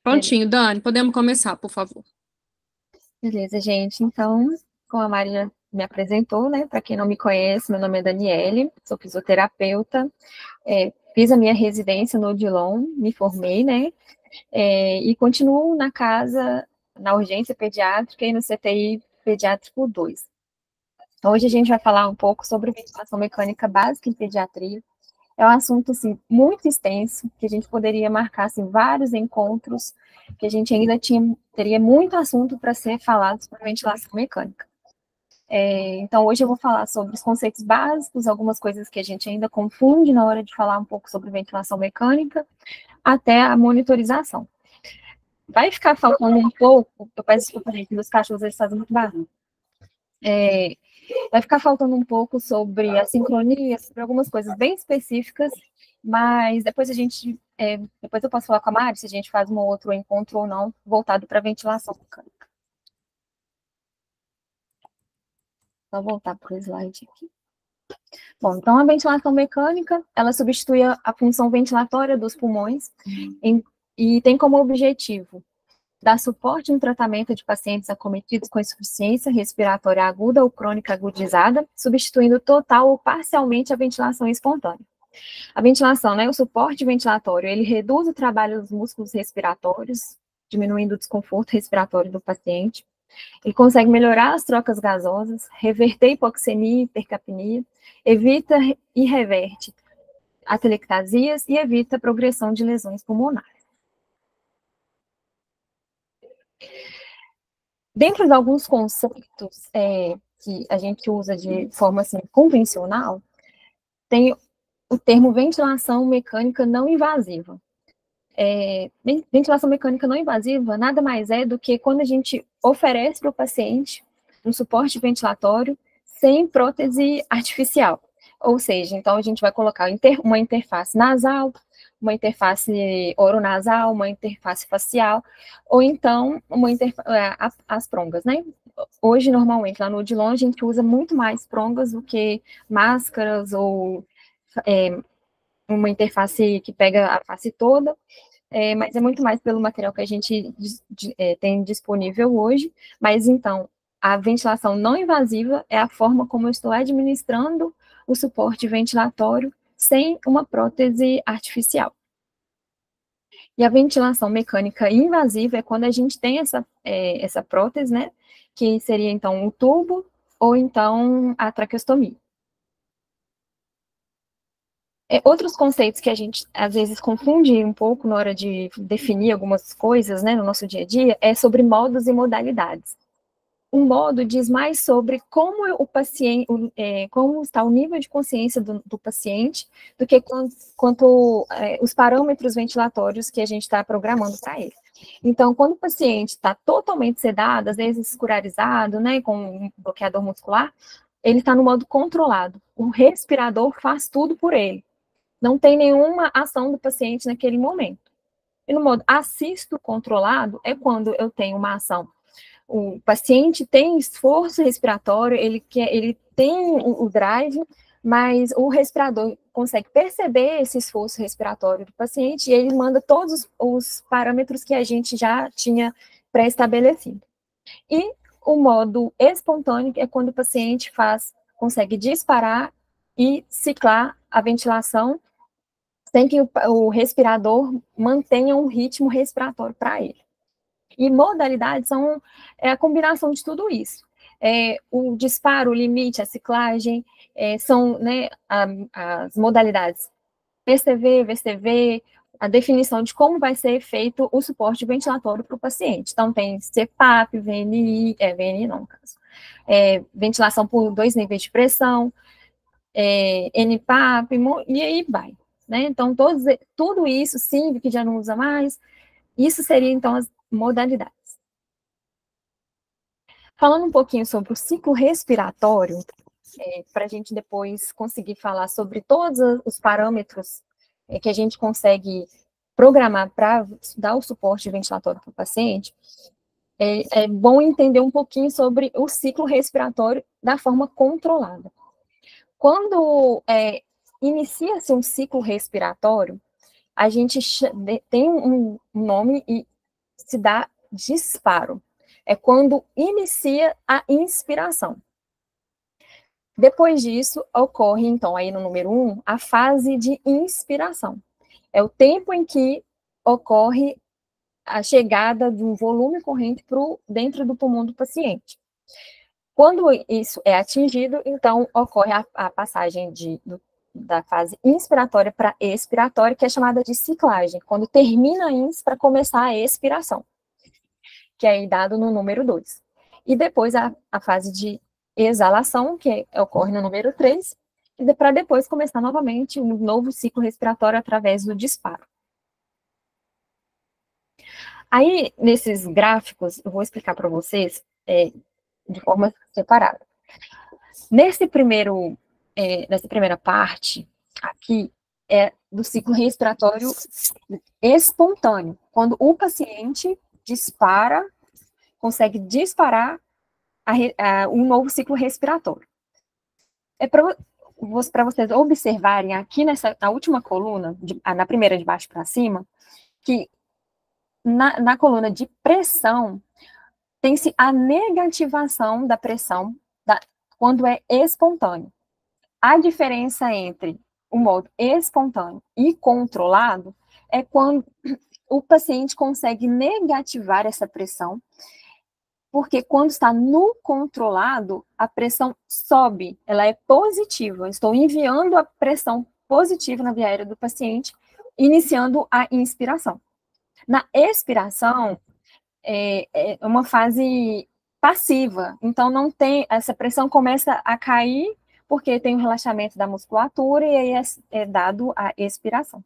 Beleza, Prontinho, Dani, podemos começar, por favor. beleza, gente. Então, como a Maria me apresentou, né? Para quem não me conhece, meu nome é Daniele, sou fisioterapeuta, fiz a minha residência no Odilon, me formei, né? E continuo na casa, na urgência pediátrica e no CTI pediátrico 2. Hoje a gente vai falar um pouco sobre ventilação mecânica básica em pediatria. É um assunto assim muito extenso, que a gente poderia marcar assim, vários encontros, que a gente ainda teria muito assunto para ser falado sobre ventilação mecânica. Então, hoje eu vou falar sobre os conceitos básicos, algumas coisas que a gente ainda confunde na hora de falar um pouco sobre ventilação mecânica, até a monitorização. Vai ficar faltando um pouco, eu peço desculpa, gente, meus cachorros eles fazem muito barulho. Vai ficar faltando um pouco sobre a sincronia, sobre algumas coisas bem específicas, mas depois depois eu posso falar com a Mari se a gente faz um outro encontro ou não, voltado para ventilação mecânica. Vou voltar para o slide aqui. Bom, então a ventilação mecânica, ela substitui a função ventilatória dos pulmões e tem como objetivo dar suporte no tratamento de pacientes acometidos com insuficiência respiratória aguda ou crônica agudizada, substituindo total ou parcialmente a ventilação espontânea. A ventilação, né, o suporte ventilatório, ele reduz o trabalho dos músculos respiratórios, diminuindo o desconforto respiratório do paciente. Ele consegue melhorar as trocas gasosas, reverter hipoxemia e hipercapnia, evita e reverte atelectasias e evita a progressão de lesões pulmonares. Dentro de alguns conceitos que a gente usa de forma assim, convencional, tem o termo ventilação mecânica não invasiva. Ventilação mecânica não invasiva nada mais é do que quando a gente oferece para o paciente um suporte ventilatório sem prótese artificial. Ou seja, então a gente vai colocar uma interface nasal, uma interface oronasal, uma interface facial, ou então as prongas, né? Hoje, normalmente, lá no Odilon, a gente usa muito mais prongas do que máscaras ou uma interface que pega a face toda, mas é muito mais pelo material que a gente tem disponível hoje. Mas então, a ventilação não invasiva é a forma como eu estou administrando o suporte ventilatório sem uma prótese artificial. E a ventilação mecânica invasiva é quando a gente tem essa prótese, né, que seria então o tubo ou então a traqueostomia. Outros conceitos que a gente, às vezes, confunde um pouco na hora de definir algumas coisas, né, no nosso dia a dia, é sobre modos e modalidades. Um modo diz mais sobre como o paciente, como está o nível de consciência do paciente, do que quanto os parâmetros ventilatórios que a gente está programando para ele. Então, quando o paciente está totalmente sedado, às vezes escurarizado, né, com um bloqueador muscular, ele está no modo controlado. O respirador faz tudo por ele. Não tem nenhuma ação do paciente naquele momento. E no modo assisto controlado é quando eu tenho uma ação. O paciente tem esforço respiratório, ele tem o drive, mas o respirador consegue perceber esse esforço respiratório do paciente e ele manda todos os parâmetros que a gente já tinha pré-estabelecido. E o modo espontâneo é quando o paciente consegue disparar e ciclar a ventilação sem que o respirador mantenha um ritmo respiratório para ele. E modalidades são a combinação de tudo isso. O disparo, o limite, a ciclagem, são, né, as modalidades PCV, VCV, a definição de como vai ser feito o suporte ventilatório para o paciente. Então, tem CPAP, VNI, VNI não, no caso, ventilação por 2 níveis de pressão, NPAP, e aí vai. Né? Então, tudo isso, sim, que já não usa mais, isso seria, então, as modalidades. Falando um pouquinho sobre o ciclo respiratório, para a gente depois conseguir falar sobre todos os parâmetros que a gente consegue programar para dar o suporte ventilatório para o paciente, é bom entender um pouquinho sobre o ciclo respiratório da forma controlada. Quando inicia-se um ciclo respiratório, a gente tem um nome se dá disparo. É quando inicia a inspiração. Depois disso, ocorre, então, aí no número 1, a fase de inspiração. É o tempo em que ocorre a chegada do volume corrente dentro do pulmão do paciente. Quando isso é atingido, então ocorre a passagem da fase inspiratória para expiratória, que é chamada de ciclagem, quando termina a ins para começar a expiração, que é aí dado no número 2. E depois a fase de exalação, que ocorre no número 3, para depois começar novamente um novo ciclo respiratório através do disparo. Aí, nesses gráficos, eu vou explicar para vocês de forma separada. Nessa primeira parte, aqui, é do ciclo respiratório espontâneo, quando o paciente consegue disparar um novo ciclo respiratório. É para vocês observarem aqui na última coluna, na primeira de baixo para cima, que na coluna de pressão, tem-se a negativação da pressão quando é espontâneo. A diferença entre o modo espontâneo e controlado é quando o paciente consegue negativar essa pressão, porque quando está no controlado, a pressão sobe, ela é positiva. Eu estou enviando a pressão positiva na via aérea do paciente, iniciando a inspiração. Na expiração, é uma fase passiva, então não tem, essa pressão começa a cair, porque tem o relaxamento da musculatura, e aí é dado a expiração.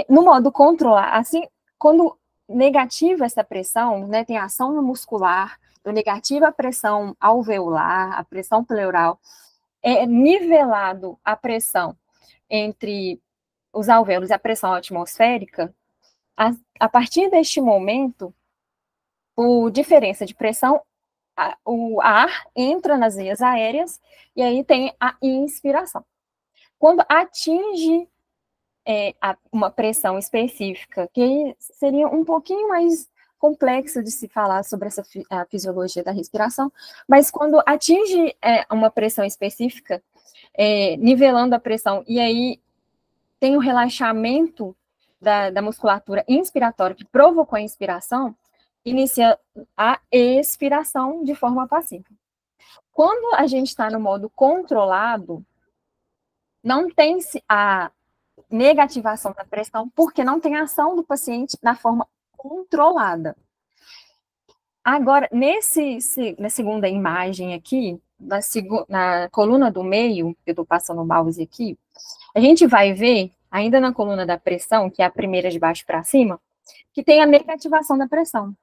No modo controlar, assim, quando negativa essa pressão, né, tem a ação muscular, então negativa a pressão alveolar, a pressão pleural, é nivelado a pressão entre os alvéolos e a pressão atmosférica. A partir deste momento, por diferença de pressão, o ar entra nas veias aéreas e aí tem a inspiração. Quando atinge uma pressão específica, que seria um pouquinho mais complexo de se falar sobre a fisiologia da respiração, mas quando atinge uma pressão específica, nivelando a pressão, e aí tem o relaxamento da musculatura inspiratória que provocou a inspiração, inicia a expiração de forma passiva. Quando a gente está no modo controlado, não tem a negativação da pressão, porque não tem ação do paciente na forma controlada. Agora, na segunda imagem aqui, na coluna do meio, eu estou passando o mouse aqui, a gente vai ver, ainda na coluna da pressão, que é a primeira de baixo para cima, que tem a negativação da pressão.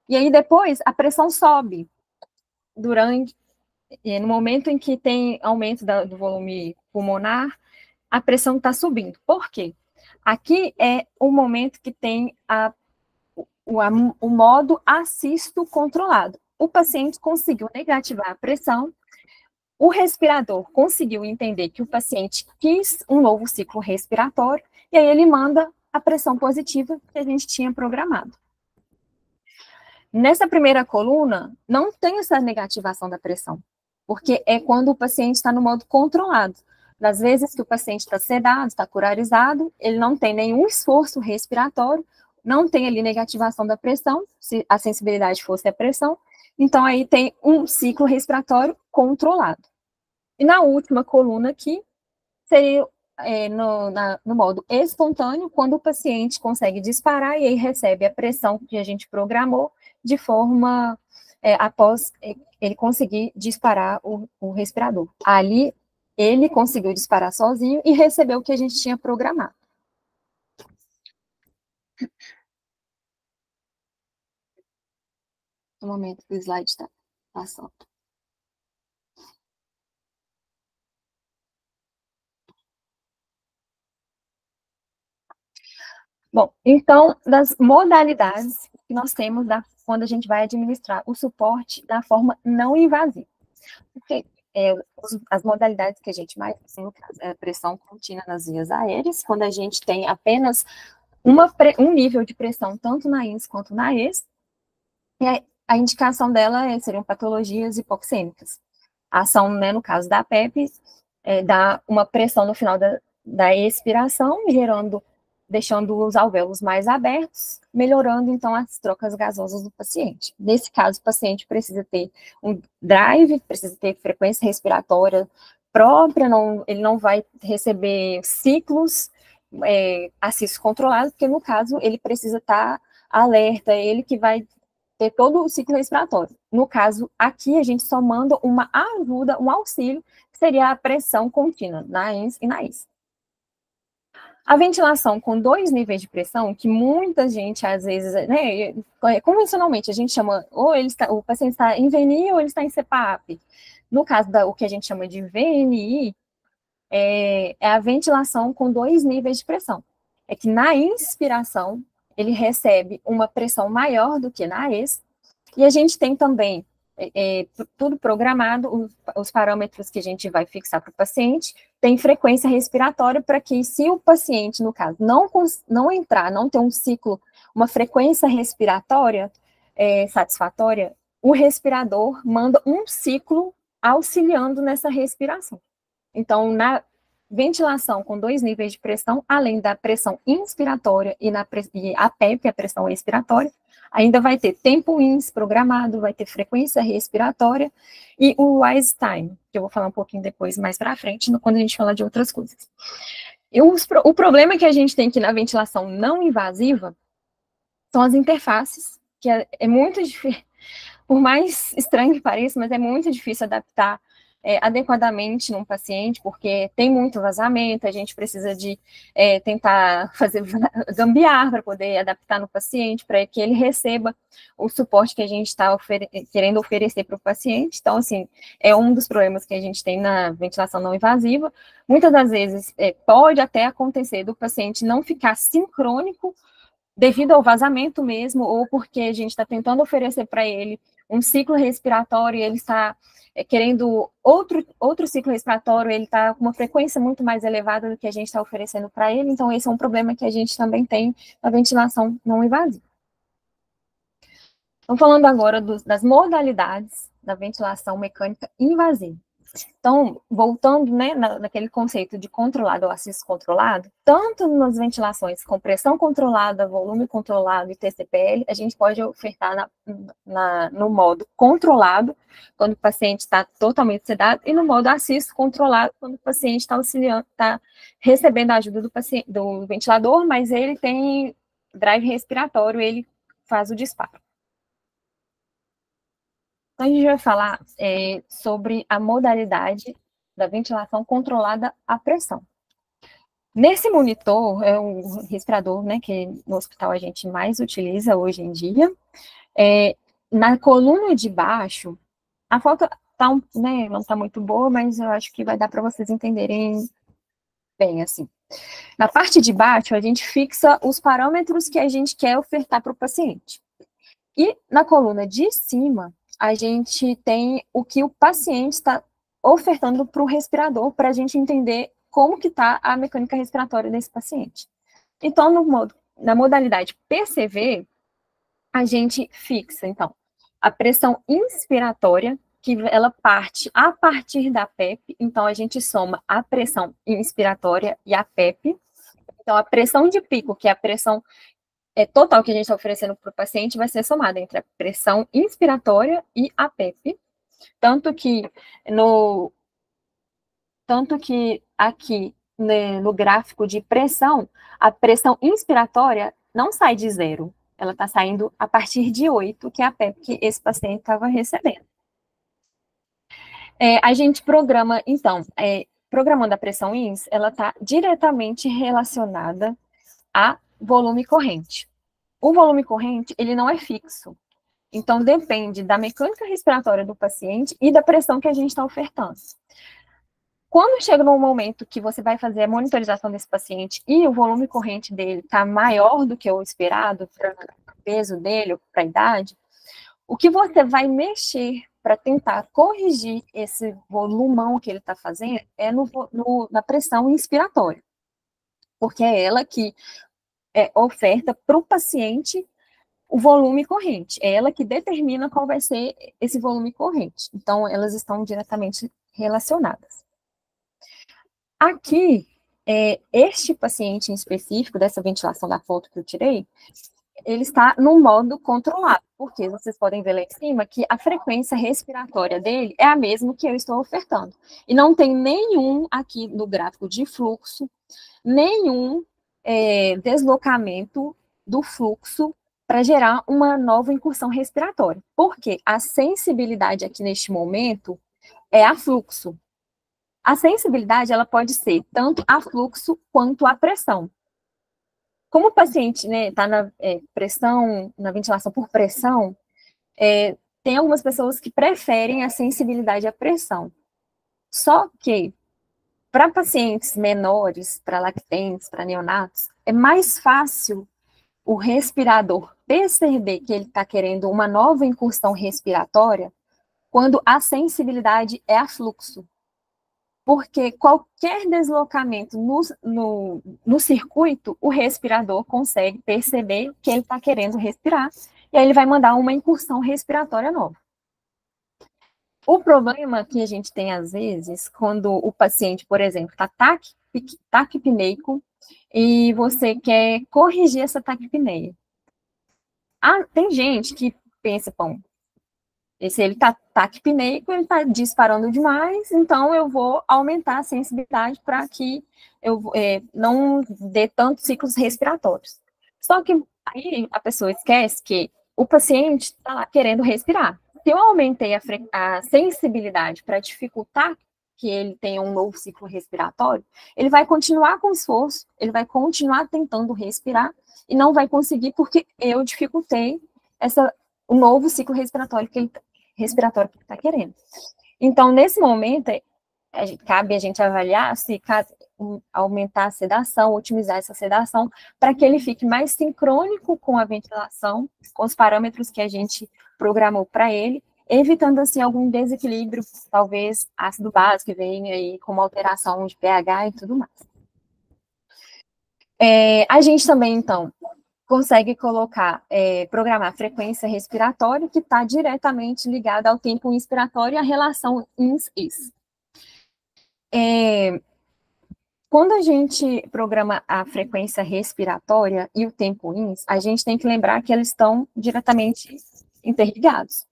E aí depois a pressão sobe no momento em que tem aumento do volume pulmonar, a pressão está subindo. Por quê? Aqui é o momento que tem o modo assisto controlado. O paciente conseguiu negativar a pressão, o respirador conseguiu entender que o paciente quis um novo ciclo respiratório, e aí ele manda a pressão positiva que a gente tinha programado. Nessa primeira coluna, não tem essa negativação da pressão, porque é quando o paciente está no modo controlado. Das vezes que o paciente está sedado, está curarizado, ele não tem nenhum esforço respiratório, não tem ali negativação da pressão, se a sensibilidade fosse a pressão, então aí tem um ciclo respiratório controlado. E na última coluna aqui, seria no modo espontâneo, quando o paciente consegue disparar e aí recebe a pressão que a gente programou de forma, após ele conseguir disparar o respirador. Ali, ele conseguiu disparar sozinho e recebeu o que a gente tinha programado. No momento que o slide está passando. Bom, então, das modalidades que nós temos quando a gente vai administrar o suporte da forma não invasiva. Porque as modalidades que a gente mais, no caso, é a pressão contínua nas vias aéreas, quando a gente tem apenas um nível de pressão tanto na INS quanto na ES, e a indicação dela seriam patologias hipoxêmicas. A ação, né, no caso da PEP, dá uma pressão no final da expiração, deixando os alvéolos mais abertos, melhorando, então, as trocas gasosas do paciente. Nesse caso, o paciente precisa ter um drive, precisa ter frequência respiratória própria, ele não vai receber ciclos assistos controlados, porque, no caso, ele precisa estar alerta, ele que vai ter todo o ciclo respiratório. No caso, aqui a gente só manda uma ajuda, um auxílio, que seria a pressão contínua na INS e na IS. A ventilação com 2 níveis de pressão, que muita gente, às vezes, né, convencionalmente, a gente chama, o paciente está em VNI ou ele está em CPAP. No caso o que a gente chama de VNI, é a ventilação com 2 níveis de pressão. É que na inspiração, ele recebe uma pressão maior do que na ex, e a gente tem também tudo programado, os parâmetros que a gente vai fixar para o paciente, tem frequência respiratória para que, se o paciente, no caso, não ter um ciclo, uma frequência respiratória satisfatória, o respirador manda um ciclo auxiliando nessa respiração. Então, na ventilação com 2 níveis de pressão, além da pressão inspiratória e a PEP, a pressão expiratória, ainda vai ter tempo INS programado, vai ter frequência respiratória e o WISE time, que eu vou falar um pouquinho depois, mais para frente, quando a gente falar de outras coisas. O problema que a gente tem aqui na ventilação não invasiva são as interfaces, que é muito difícil, por mais estranho que pareça, mas é muito difícil adaptar adequadamente num paciente, porque tem muito vazamento, a gente precisa de tentar fazer gambiarra para poder adaptar no paciente, para que ele receba o suporte que a gente está querendo oferecer para o paciente. Então, assim, é um dos problemas que a gente tem na ventilação não invasiva. Muitas das vezes pode até acontecer do paciente não ficar sincrônico devido ao vazamento mesmo, ou porque a gente está tentando oferecer para ele um ciclo respiratório e ele está querendo outro ciclo respiratório, ele está com uma frequência muito mais elevada do que a gente está oferecendo para ele, então esse é um problema que a gente também tem na ventilação não invasiva. Então, falando agora das modalidades da ventilação mecânica invasiva. Então, voltando, né, naquele conceito de controlado ou assisto controlado, tanto nas ventilações com pressão controlada, volume controlado e TCPL, a gente pode ofertar no modo controlado, quando o paciente está totalmente sedado, e no modo assisto controlado, quando o paciente está auxiliando, está recebendo a ajuda do ventilador, mas ele tem drive respiratório, ele faz o disparo. Então, a gente vai falar sobre a modalidade da ventilação controlada à pressão. Nesse monitor, é o respirador, né, que no hospital a gente mais utiliza hoje em dia. Na coluna de baixo, a foto não está muito boa, mas eu acho que vai dar para vocês entenderem bem, assim. Na parte de baixo, a gente fixa os parâmetros que a gente quer ofertar para o paciente. E na coluna de cima, a gente tem o que o paciente está ofertando para o respirador, para a gente entender como que está a mecânica respiratória desse paciente. Então, na modalidade PCV, a gente fixa, então, a pressão inspiratória, que ela parte a partir da PEP, então a gente soma a pressão inspiratória e a PEP. Então, a pressão de pico, que é a pressão total que a gente está oferecendo para o paciente, vai ser somada entre a pressão inspiratória e a PEP, tanto que aqui, né, no gráfico de pressão, a pressão inspiratória não sai de 0, ela está saindo a partir de 8, que é a PEP que esse paciente estava recebendo. A gente programa, então, programando a pressão INS, ela está diretamente relacionada a volume corrente. O volume corrente, ele não é fixo. Então, depende da mecânica respiratória do paciente e da pressão que a gente está ofertando. Quando chega no momento que você vai fazer a monitorização desse paciente e o volume corrente dele está maior do que o esperado para o peso dele, para a idade, o que você vai mexer para tentar corrigir esse volumão que ele está fazendo é na pressão inspiratória. Porque é ela que oferta para o paciente o volume corrente. É ela que determina qual vai ser esse volume corrente. Então, elas estão diretamente relacionadas. Aqui, este paciente em específico, dessa ventilação da foto que eu tirei, ele está no modo controlado, porque vocês podem ver lá em cima que a frequência respiratória dele é a mesma que eu estou ofertando. E não tem nenhum aqui no gráfico de fluxo, nenhum deslocamento do fluxo para gerar uma nova incursão respiratória. Porque a sensibilidade aqui neste momento é a fluxo. A sensibilidade, ela pode ser tanto a fluxo quanto a pressão. Como o paciente está na pressão, na ventilação por pressão, tem algumas pessoas que preferem a sensibilidade à pressão. Só que, para pacientes menores, para lactentes, para neonatos, é mais fácil o respirador perceber que ele está querendo uma nova incursão respiratória quando a sensibilidade é a fluxo. Porque qualquer deslocamento no circuito, o respirador consegue perceber que ele está querendo respirar, e aí ele vai mandar uma incursão respiratória nova. O problema que a gente tem, às vezes, quando o paciente, por exemplo, está taquipneico, e você quer corrigir essa taquipneia. Tem gente que pensa, bom, se ele está taquipneico, ele está disparando demais, então eu vou aumentar a sensibilidade para que eu não dê tantos ciclos respiratórios. Só que aí a pessoa esquece que o paciente está lá querendo respirar. Se eu aumentei a sensibilidade para dificultar que ele tenha um novo ciclo respiratório, ele vai continuar com esforço, ele vai continuar tentando respirar e não vai conseguir porque eu dificultei o novo ciclo respiratório que ele está querendo. Então, nesse momento, cabe a gente avaliar se aumentar a sedação, otimizar essa sedação, para que ele fique mais sincrônico com a ventilação, com os parâmetros que a gente programou para ele, evitando, assim, algum desequilíbrio, talvez ácido básico que venha aí com uma alteração de pH e tudo mais. A gente também, então, consegue programar a frequência respiratória, que está diretamente ligada ao tempo inspiratório e à relação ins-is. Quando a gente programa a frequência respiratória e o tempo ins, a gente tem que lembrar que eles estão diretamente interligados.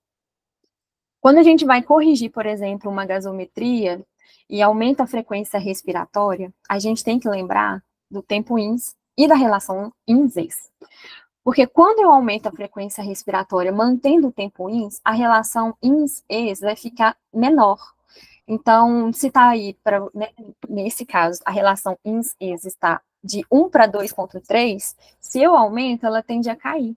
Quando a gente vai corrigir, por exemplo, uma gasometria e aumenta a frequência respiratória, a gente tem que lembrar do tempo ins e da relação ins-is. Porque quando eu aumento a frequência respiratória mantendo o tempo ins, a relação ins-es vai ficar menor. Então, se está aí, nesse caso, a relação ins-es está de 1 para 2,3, se eu aumento, ela tende a cair.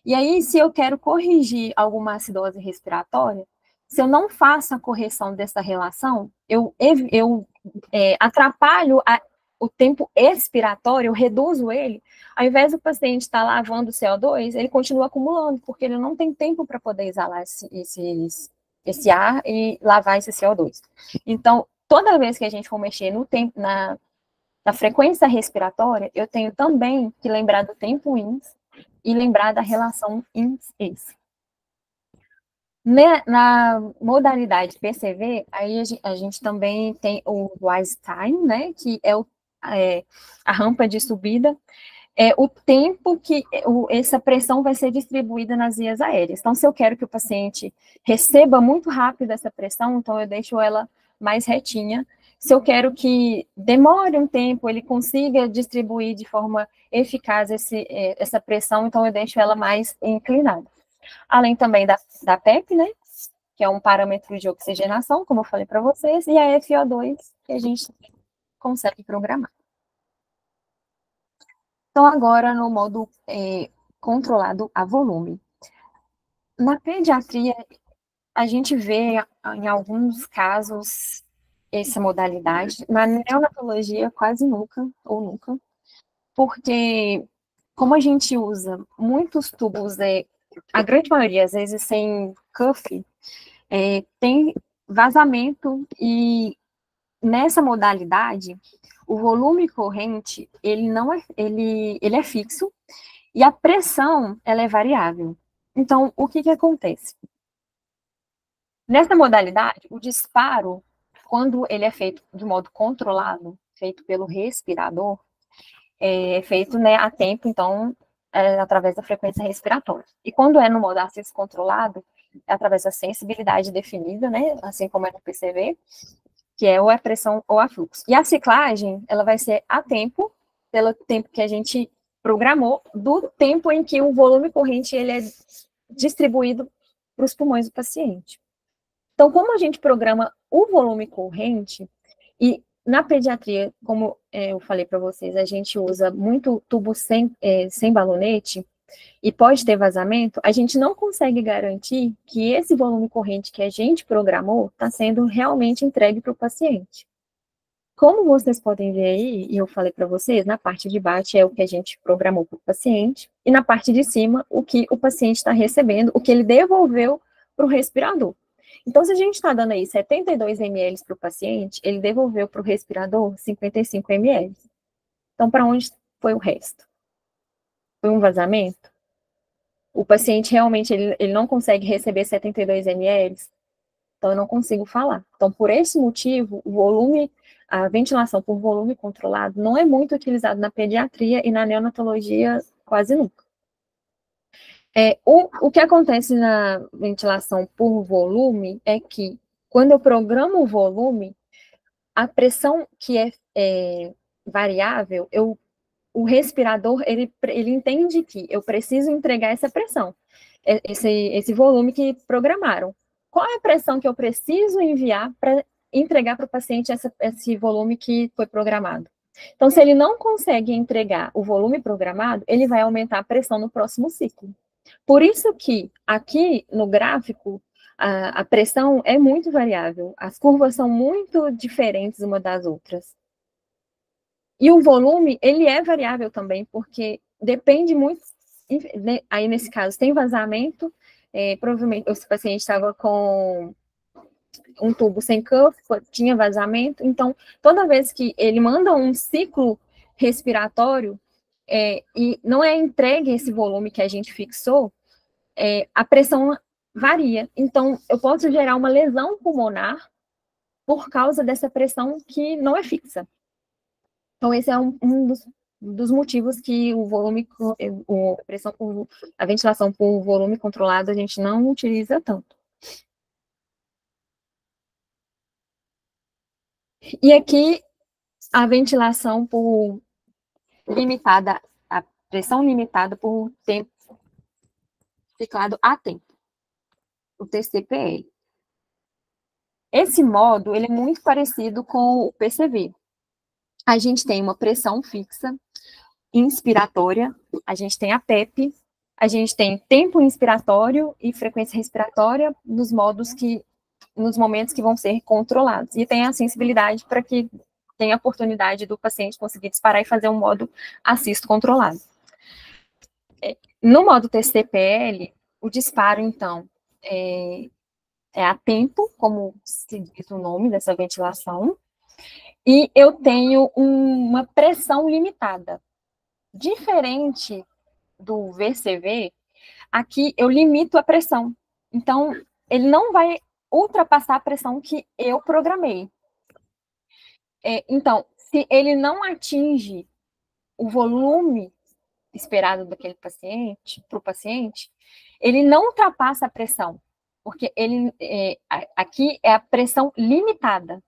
E aí, se eu quero corrigir alguma acidose respiratória, se eu não faço a correção dessa relação, eu atrapalho o tempo expiratório, eu reduzo ele, ao invés do paciente estar lavando o CO2, ele continua acumulando, porque ele não tem tempo para poder exalar esse ar e lavar esse CO2. Então, toda vez que a gente for mexer no tempo, na frequência respiratória, eu tenho também que lembrar do tempo ins e lembrar da relação ins-es. Na modalidade PCV, aí a gente também tem o rise time, né, que é a rampa de subida, o tempo que essa pressão vai ser distribuída nas vias aéreas. Então, se eu quero que o paciente receba muito rápido essa pressão, então eu deixo ela mais retinha. Se eu quero que demore um tempo, ele consiga distribuir de forma eficaz essa pressão, então eu deixo ela mais inclinada. Além também da PEP, né, que é um parâmetro de oxigenação, como eu falei para vocês, e a FO2, que a gente consegue programar. Então, agora no modo controlado a volume. Na pediatria, a gente vê em alguns casos essa modalidade, na neonatologia quase nunca, ou nunca, porque como a gente usa muitos tubos, a grande maioria, às vezes, sem cuff, tem vazamento, e nessa modalidade, o volume corrente, ele é fixo, e a pressão, ela é variável. Então, o que acontece? Nessa modalidade, o disparo, quando ele é feito de modo controlado, feito pelo respirador, é feito, né, a tempo, então, através da frequência respiratória. E quando é no modo acesso controlado, é através da sensibilidade definida, né, assim como é no PCV, que é ou a pressão ou a fluxo. E a ciclagem, ela vai ser a tempo, pelo tempo que a gente programou, do tempo em que o volume corrente ele é distribuído para os pulmões do paciente. Então, como a gente programa o volume corrente, e na pediatria, como eu falei para vocês, a gente usa muito tubo sem balonete, e pode ter vazamento, a gente não consegue garantir que esse volume corrente que a gente programou está sendo realmente entregue para o paciente. Como vocês podem ver aí, e eu falei para vocês, na parte de baixo é o que a gente programou para o paciente, e na parte de cima, o que o paciente está recebendo, o que ele devolveu para o respirador. Então, se a gente está dando aí 72 ml para o paciente, ele devolveu para o respirador 55 ml. Então, para onde foi o resto? Foi um vazamento? O paciente realmente ele não consegue receber 72 ml? Então, eu não consigo falar. Então, por esse motivo, a ventilação por volume controlado não é muito utilizado na pediatria e na neonatologia quase nunca. O que acontece na ventilação por volume é que, quando eu programo o volume, a pressão que é variável, o respirador, ele entende que eu preciso entregar essa pressão, esse volume que programaram. Qual é a pressão que eu preciso enviar para entregar para o paciente esse volume que foi programado? Então, se ele não consegue entregar o volume programado, ele vai aumentar a pressão no próximo ciclo. Por isso que, aqui no gráfico, a pressão é muito variável, as curvas são muito diferentes uma das outras. E o volume, ele é variável também, porque depende muito, aí nesse caso tem vazamento, provavelmente o paciente estava com um tubo sem cuff, tinha vazamento, então toda vez que ele manda um ciclo respiratório, e não é entregue esse volume que a gente fixou, a pressão varia. Então, eu posso gerar uma lesão pulmonar por causa dessa pressão que não é fixa. Então, esse é um dos motivos que a ventilação por volume controlado a gente não utiliza tanto. E aqui, a ventilação por limitada, a pressão limitada por tempo ciclado a tempo, o TCPL. Esse modo, ele é muito parecido com o PCV. A gente tem uma pressão fixa, inspiratória, a gente tem a PEP, a gente tem tempo inspiratório e frequência respiratória nos momentos que vão ser controlados. E tem a sensibilidade para que tenha a oportunidade do paciente conseguir disparar e fazer um modo assisto controlado. No modo TCPL, o disparo, então, é a tempo, como se diz o nome dessa ventilação, e eu tenho uma pressão limitada. Diferente do VCV, aqui eu limito a pressão. Então, ele não vai ultrapassar a pressão que eu programei. Então, se ele não atinge o volume esperado daquele paciente, para o paciente, ele não ultrapassa a pressão, porque aqui é a pressão limitada.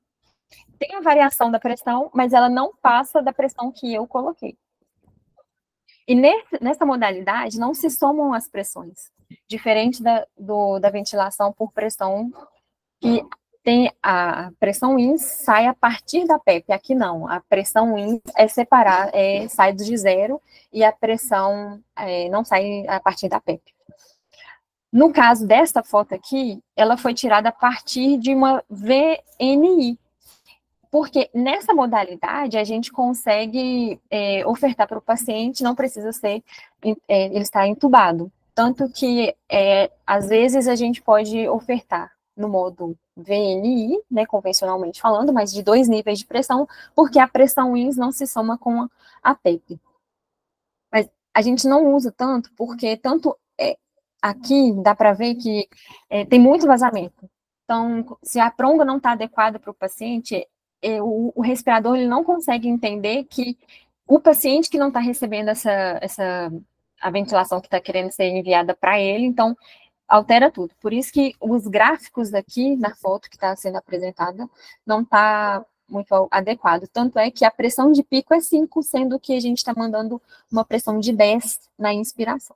Tem a variação da pressão, mas ela não passa da pressão que eu coloquei. E nessa modalidade não se somam as pressões, diferente da ventilação por pressão, que tem a pressão INS sai a partir da PEP. Aqui não, a pressão INS é separada, sai de zero, e a pressão não sai a partir da PEP. No caso desta foto aqui, ela foi tirada a partir de uma VNI, porque nessa modalidade a gente consegue ofertar para o paciente, não precisa ser, ele está entubado. Tanto que, às vezes, a gente pode ofertar no modo VNI, né, convencionalmente falando, mas de 2 níveis de pressão, porque a pressão INS não se soma com a PEP. Mas a gente não usa tanto, porque aqui dá para ver que tem muito vazamento. Então, se a pronga não está adequada para o paciente, o respirador ele não consegue entender que o paciente que não está recebendo a ventilação que está querendo ser enviada para ele, então altera tudo. Por isso que os gráficos aqui na foto que está sendo apresentada não está muito adequado. Tanto é que a pressão de pico é 5, sendo que a gente está mandando uma pressão de 10 na inspiração.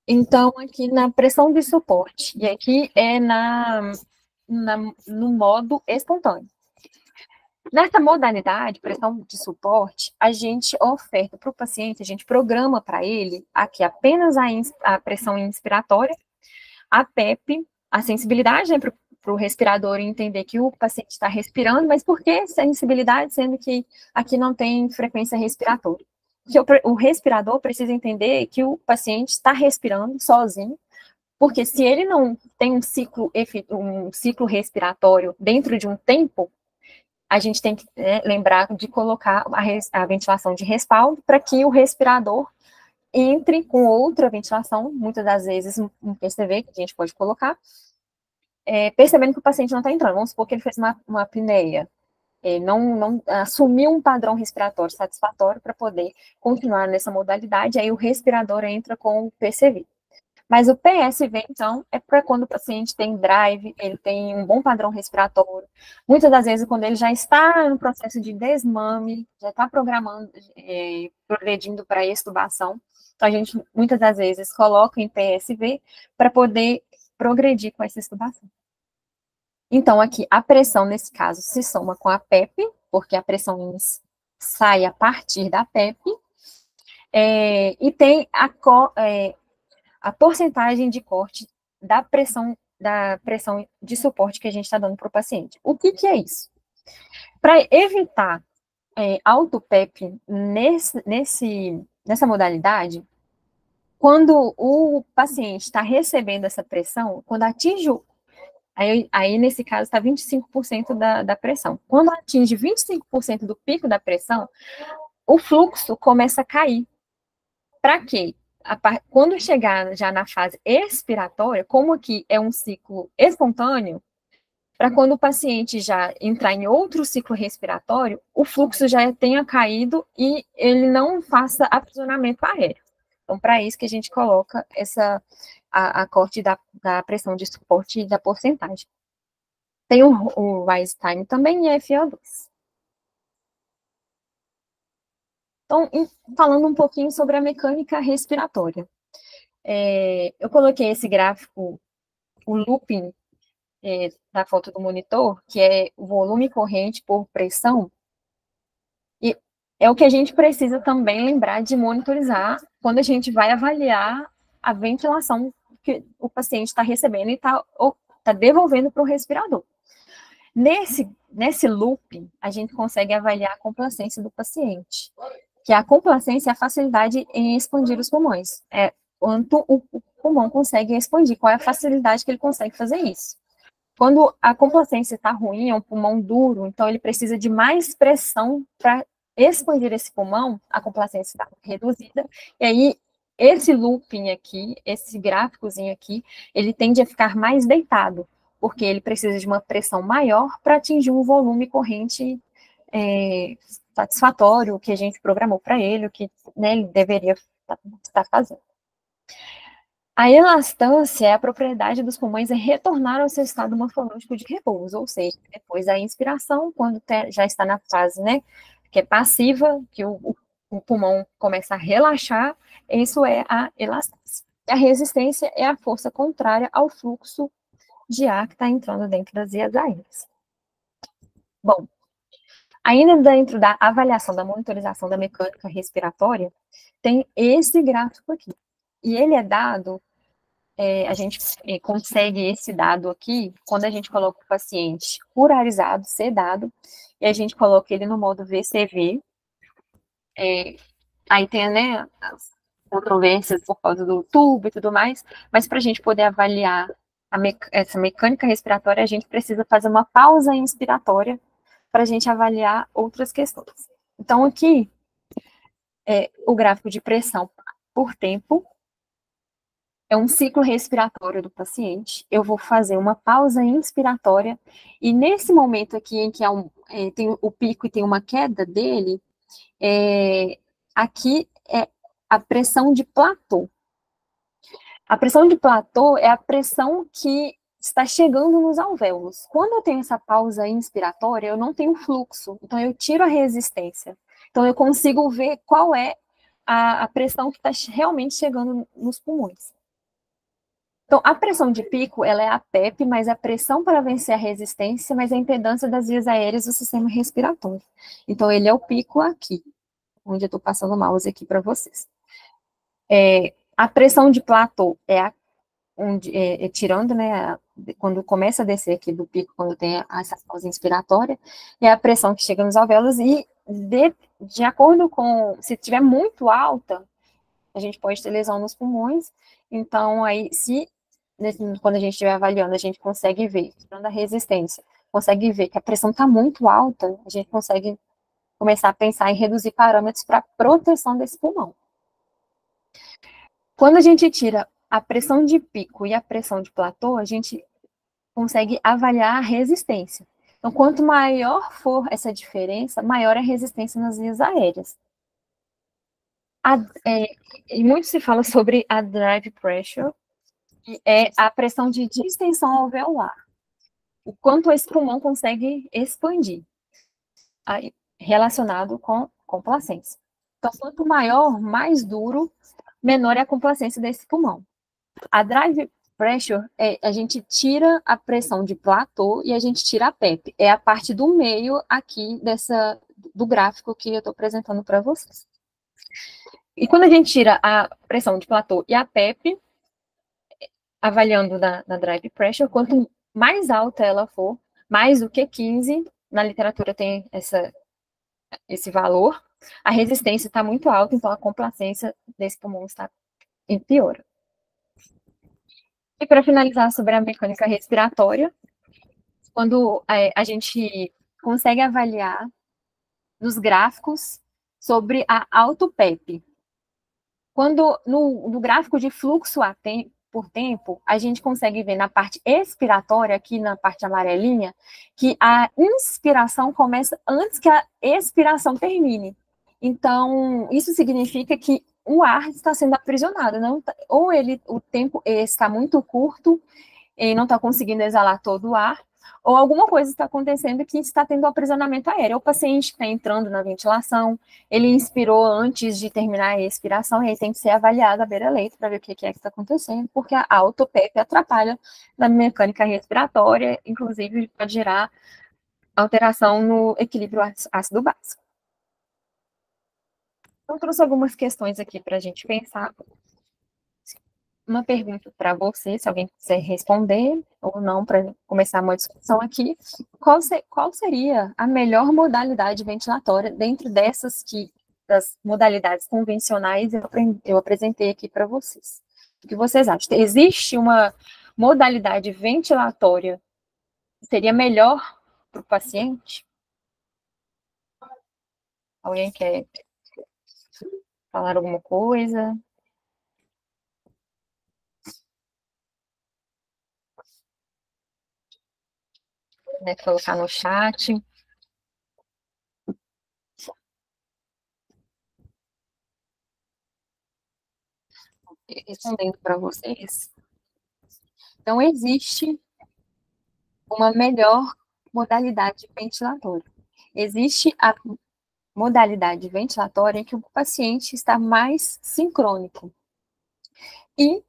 Então, aqui na pressão de suporte, e aqui é no modo espontâneo. Nessa modalidade, pressão de suporte, a gente oferta para o paciente, a gente programa para ele aqui apenas a pressão inspiratória, a PEP, a sensibilidade, né, para o respirador entender que o paciente está respirando, mas por que sensibilidade, sendo que aqui não tem frequência respiratória? Porque o respirador precisa entender que o paciente está respirando sozinho, porque se ele não tem um ciclo respiratório dentro de um tempo, a gente tem que lembrar de colocar a ventilação de respaldo para que o respirador entre com outra ventilação, muitas das vezes um PCV que a gente pode colocar, percebendo que o paciente não está entrando. Vamos supor que ele fez uma apneia, não assumiu um padrão respiratório satisfatório para poder continuar nessa modalidade, aí o respirador entra com o PCV. Mas o PSV, então, é para quando o paciente tem drive, ele tem um bom padrão respiratório. Muitas das vezes, quando ele já está no processo de desmame, já está programando, progredindo para a extubação. Então, a gente, muitas das vezes, coloca em PSV para poder progredir com essa extubação. Então, aqui, a pressão, nesse caso, se soma com a PEP, porque a pressão sai a partir da PEP, e tem a porcentagem de corte da pressão de suporte que a gente está dando para o paciente. O que é isso? Para evitar auto-PEP nessa modalidade, quando o paciente está recebendo essa pressão, quando atinge aí nesse caso está 25% da pressão. Quando atinge 25% do pico da pressão, o fluxo começa a cair. Para quê? Quando chegar já na fase expiratória, como aqui é um ciclo espontâneo, para quando o paciente já entrar em outro ciclo respiratório, o fluxo já tenha caído e ele não faça aprisionamento aéreo. Então, para isso que a gente coloca a corte da pressão de suporte e da porcentagem. Tem o rise time também e FO2. Então, falando um pouquinho sobre a mecânica respiratória. Eu coloquei esse gráfico, o looping da foto do monitor, que é o volume corrente por pressão, e é o que a gente precisa também lembrar de monitorizar quando a gente vai avaliar a ventilação que o paciente está recebendo e está devolvendo para o respirador. Nesse looping, a gente consegue avaliar a complacência do paciente, que a complacência é a facilidade em expandir os pulmões. Quanto o pulmão consegue expandir, qual é a facilidade que ele consegue fazer isso. Quando a complacência está ruim, é um pulmão duro, então ele precisa de mais pressão para expandir esse pulmão, a complacência está reduzida, e aí esse looping aqui, esse gráficozinho aqui, ele tende a ficar mais deitado, porque ele precisa de uma pressão maior para atingir um volume corrente satisfatório, o que a gente programou para ele, o que ele deveria estar fazendo. A elastância é a propriedade dos pulmões em retornar ao seu estado morfológico de repouso, ou seja, depois da inspiração, quando já está na fase, que é passiva, que o pulmão começa a relaxar, isso é a elastância. A resistência é a força contrária ao fluxo de ar que está entrando dentro das vias aéreas. Bom, ainda dentro da avaliação, da monitorização da mecânica respiratória, tem esse gráfico aqui. E ele é dado, a gente consegue esse dado aqui quando a gente coloca o paciente curarizado, sedado, e a gente coloca ele no modo VCV. Aí tem, controvérsias por causa do tubo e tudo mais, mas para a gente poder avaliar essa mecânica respiratória, a gente precisa fazer uma pausa inspiratória para a gente avaliar outras questões. Então, aqui é o gráfico de pressão por tempo, é um ciclo respiratório do paciente. Eu vou fazer uma pausa inspiratória, e nesse momento aqui em que tem o pico e tem uma queda dele, aqui é a pressão de platô. A pressão de platô é a pressão que está chegando nos alvéolos. Quando eu tenho essa pausa inspiratória, eu não tenho fluxo, então eu tiro a resistência. Então eu consigo ver qual é a pressão que está realmente chegando nos pulmões. Então, a pressão de pico, ela é a PEP, mas a pressão para vencer a resistência, mas a impedância das vias aéreas do sistema respiratório. Então, ele é o pico aqui, onde eu estou passando o mouse aqui para vocês. A pressão de platô tirando, né, quando começa a descer aqui do pico, quando tem essa pausa inspiratória, é a pressão que chega nos alvéolos, e de acordo com, se estiver muito alta, a gente pode ter lesão nos pulmões. Então, aí, quando a gente estiver avaliando, a gente consegue ver, tirando a resistência, consegue ver que a pressão está muito alta, a gente consegue começar a pensar em reduzir parâmetros para proteção desse pulmão. Quando a gente tira a pressão de pico e a pressão de platô, a gente consegue avaliar a resistência. Então, quanto maior for essa diferença, maior é a resistência nas vias aéreas. E muito se fala sobre a drive pressure, que é a pressão de distensão alveolar. O quanto esse pulmão consegue expandir, aí, relacionado com complacência. Então, quanto maior, mais duro, menor é a complacência desse pulmão. A drive pressure, a gente tira a pressão de platô e a gente tira a PEP. É a parte do meio aqui do gráfico que eu estou apresentando para vocês. E quando a gente tira a pressão de platô e a PEP, avaliando na drive pressure, quanto mais alta ela for, mais do que 15, na literatura tem esse valor, a resistência está muito alta, então a complacência desse pulmão está em pior. E para finalizar sobre a mecânica respiratória, quando a gente consegue avaliar nos gráficos sobre a auto-PEP. Quando no gráfico de fluxo por tempo, a gente consegue ver na parte expiratória, aqui na parte amarelinha, que a inspiração começa antes que a expiração termine. Então, isso significa que o ar está sendo aprisionado, ou o tempo está muito curto e não está conseguindo exalar todo o ar, ou alguma coisa está acontecendo que está tendo aprisionamento aéreo. O paciente está entrando na ventilação, ele inspirou antes de terminar a expiração, e aí tem que ser avaliado à beira-leito para ver o que é que está acontecendo, porque a auto-PEP atrapalha na mecânica respiratória, inclusive pode gerar alteração no equilíbrio ácido básico. Então, eu trouxe algumas questões aqui para a gente pensar. Uma pergunta para você, se alguém quiser responder ou não, para começar uma discussão aqui. Qual seria a melhor modalidade ventilatória dentro das modalidades convencionais eu apresentei aqui para vocês? O que vocês acham? Existe uma modalidade ventilatória que seria melhor para o paciente? Alguém quer falar alguma coisa? Né, colocar no chat. Respondendo para vocês. Então, existe uma melhor modalidade ventilatória. Existe a modalidade ventilatória em que o paciente está mais sincrônico. E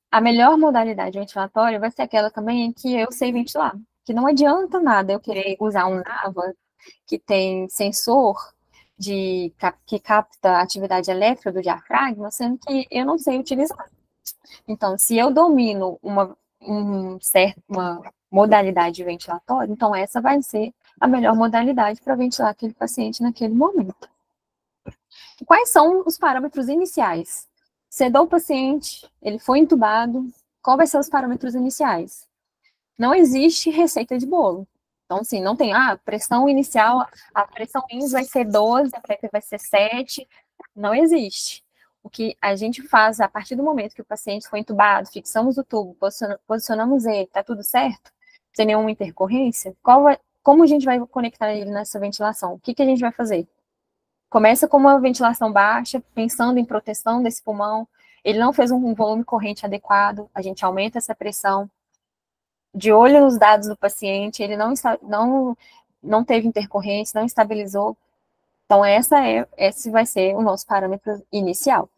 a melhor modalidade ventilatória vai ser aquela também em que eu sei ventilar. Que não adianta nada eu querer usar um NAVA que tem sensor que capta a atividade elétrica do diafragma, sendo que eu não sei utilizar. Então, se eu domino uma modalidade ventilatória, então essa vai ser a melhor modalidade para ventilar aquele paciente naquele momento. Quais são os parâmetros iniciais? Sedou o paciente, ele foi entubado, qual vai ser os parâmetros iniciais? Não existe receita de bolo. Então, assim, não tem, pressão inicial, a pressão INS vai ser 12, a PEP vai ser 7. Não existe. O que a gente faz a partir do momento que o paciente foi entubado, fixamos o tubo, posicionamos ele, está tudo certo, sem nenhuma intercorrência, como a gente vai conectar ele nessa ventilação? O que a gente vai fazer? Começa com uma ventilação baixa, pensando em proteção desse pulmão. Ele não fez um volume corrente adequado, a gente aumenta essa pressão. De olho nos dados do paciente, ele não teve intercorrência, não estabilizou. Então, esse vai ser o nosso parâmetro inicial.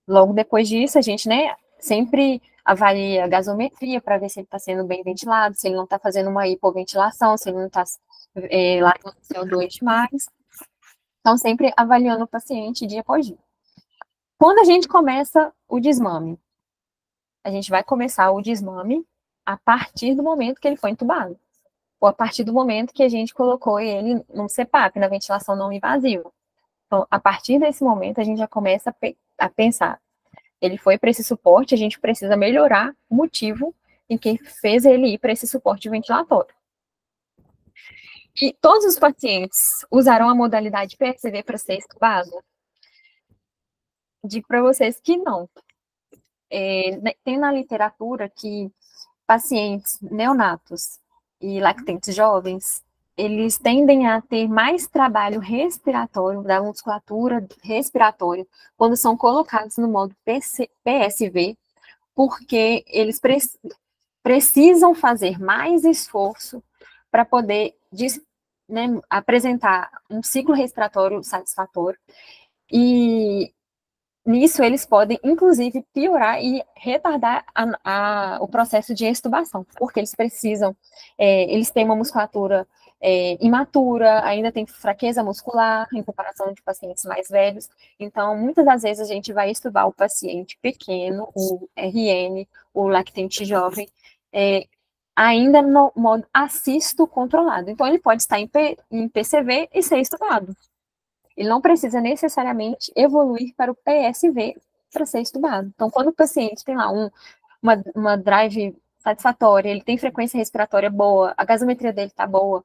Logo depois disso, a gente, sempre avalia a gasometria para ver se ele está sendo bem ventilado, se ele não está fazendo uma hipoventilação, se ele não está largando CO2 demais. Então, sempre avaliando o paciente dia após dia. Quando a gente começa o desmame, a gente vai começar o desmame a partir do momento que ele foi entubado, ou a partir do momento que a gente colocou ele no CPAP, na ventilação não invasiva. Então, a partir desse momento, a gente já começa a pensar, ele foi para esse suporte, a gente precisa melhorar o motivo em que fez ele ir para esse suporte ventilatório. E todos os pacientes usarão a modalidade PSV para ser estubado? Digo para vocês que não. Tem na literatura que pacientes neonatos e lactentes jovens, eles tendem a ter mais trabalho respiratório, da musculatura respiratória, quando são colocados no modo PSV, porque eles precisam fazer mais esforço para poder apresentar um ciclo respiratório satisfatório, e nisso eles podem, inclusive, piorar e retardar o processo de extubação, porque eles precisam, eles têm uma musculatura imatura, ainda tem fraqueza muscular, em comparação de pacientes mais velhos. Então, muitas das vezes a gente vai extubar o paciente pequeno, o RN, o lactente jovem, ainda no modo assisto controlado. Então, ele pode estar em PCV e ser extubado. Ele não precisa necessariamente evoluir para o PSV para ser estubado. Então, quando o paciente tem lá uma drive satisfatória, ele tem frequência respiratória boa, a gasometria dele está boa,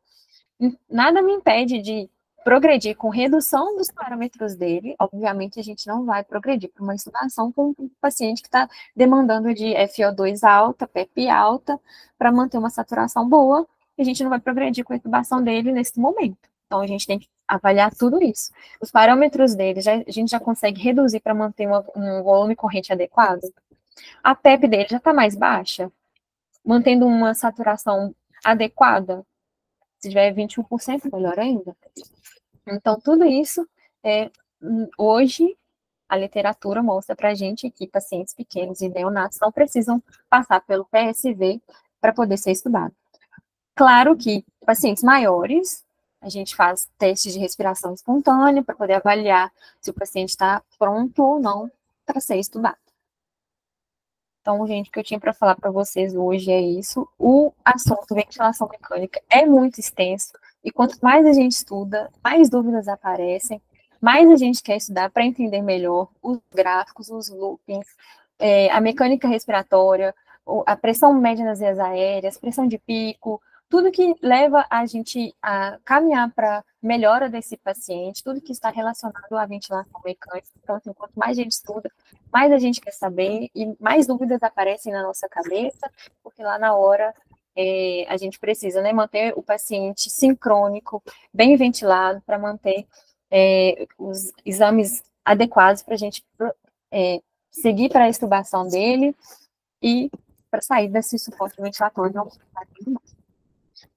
nada me impede de progredir com redução dos parâmetros dele. Obviamente, a gente não vai progredir para uma intubação com um paciente que está demandando de FO2 alta, PEP alta, para manter uma saturação boa, e a gente não vai progredir com a intubação dele nesse momento. Então, a gente tem que avaliar tudo isso. Os parâmetros dele, a gente já consegue reduzir para manter um volume corrente adequado. A PEP dele já está mais baixa, mantendo uma saturação adequada. Se tiver 21%, melhor ainda. Então, tudo isso, hoje, a literatura mostra para a gente que pacientes pequenos e neonatos não precisam passar pelo PSV para poder ser estudado. Claro que pacientes maiores, a gente faz testes de respiração espontânea para poder avaliar se o paciente está pronto ou não para ser estudado. Então, gente, o que eu tinha para falar para vocês hoje é isso. O assunto ventilação mecânica é muito extenso, e quanto mais a gente estuda, mais dúvidas aparecem, mais a gente quer estudar para entender melhor os gráficos, os loopings, a mecânica respiratória, a pressão média nas vias aéreas, pressão de pico, tudo que leva a gente a caminhar para melhora desse paciente, tudo que está relacionado à ventilação mecânica. Então, assim, quanto mais a gente estuda, mais a gente quer saber e mais dúvidas aparecem na nossa cabeça, porque lá na hora a gente precisa, manter o paciente sincrônico, bem ventilado, para manter os exames adequados para a gente seguir para a extubação dele e para sair desse suporte ventilatório.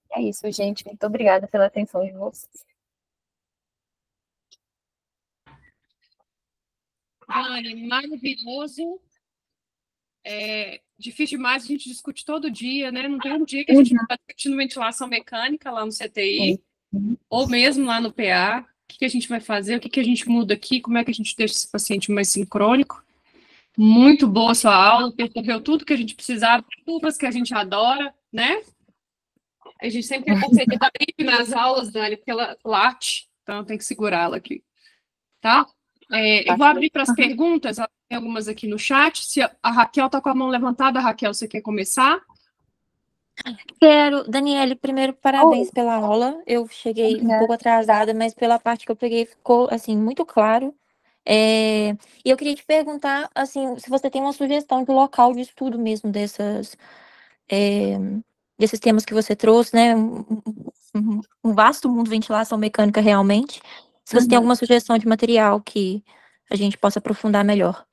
É isso, gente. Muito obrigada pela atenção de vocês. Dani, maravilhoso. Difícil demais, a gente discute todo dia, né? Não tem um dia que a gente não está discutindo ventilação mecânica lá no CTI, ou mesmo lá no PA. O que a gente vai fazer? O que a gente muda aqui? Como é que a gente deixa esse paciente mais sincrônico? Muito boa sua aula, percorreu tudo que a gente precisava, curvas que a gente adora, né? A gente sempre consegue dar bem nas aulas, Dani, porque ela late, então tem que segurá-la aqui, tá? Eu vou abrir para as perguntas, tem algumas aqui no chat. Se a Raquel está com a mão levantada, Raquel, você quer começar? Quero, Daniele, primeiro, parabéns pela aula. Eu cheguei um pouco atrasada, mas pela parte que eu peguei ficou, assim, muito claro. E eu queria te perguntar, assim, se você tem uma sugestão de local de estudo mesmo desses temas que você trouxe, né? Um vasto mundo de ventilação mecânica realmente. Se você tem alguma sugestão de material que a gente possa aprofundar melhor.